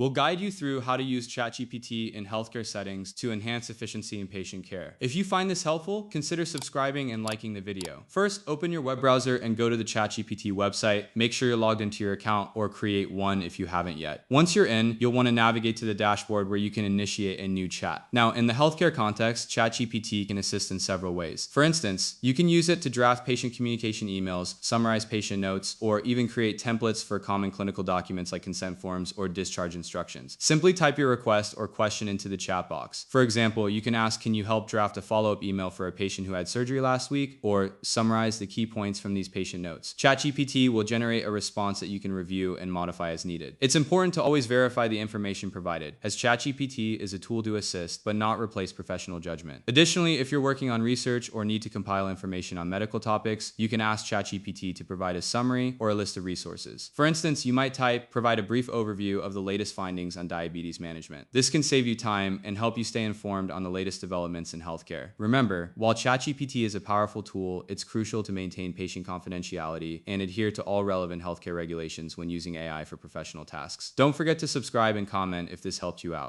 We'll guide you through how to use ChatGPT in healthcare settings to enhance efficiency in patient care. If you find this helpful, consider subscribing and liking the video. First, open your web browser and go to the ChatGPT website. Make sure you're logged into your account or create one if you haven't yet. Once you're in, you'll want to navigate to the dashboard where you can initiate a new chat. Now, in the healthcare context, ChatGPT can assist in several ways. For instance, you can use it to draft patient communication emails, summarize patient notes, or even create templates for common clinical documents like consent forms or discharge instructions. Simply type your request or question into the chat box. For example, you can ask, can you help draft a follow-up email for a patient who had surgery last week, or summarize the key points from these patient notes. ChatGPT will generate a response that you can review and modify as needed. It's important to always verify the information provided, as ChatGPT is a tool to assist, but not replace professional judgment. Additionally, if you're working on research or need to compile information on medical topics, you can ask ChatGPT to provide a summary or a list of resources. For instance, you might type, provide a brief overview of the latest findings on diabetes management. This can save you time and help you stay informed on the latest developments in healthcare. Remember, while ChatGPT is a powerful tool, it's crucial to maintain patient confidentiality and adhere to all relevant healthcare regulations when using AI for professional tasks. Don't forget to subscribe and comment if this helped you out.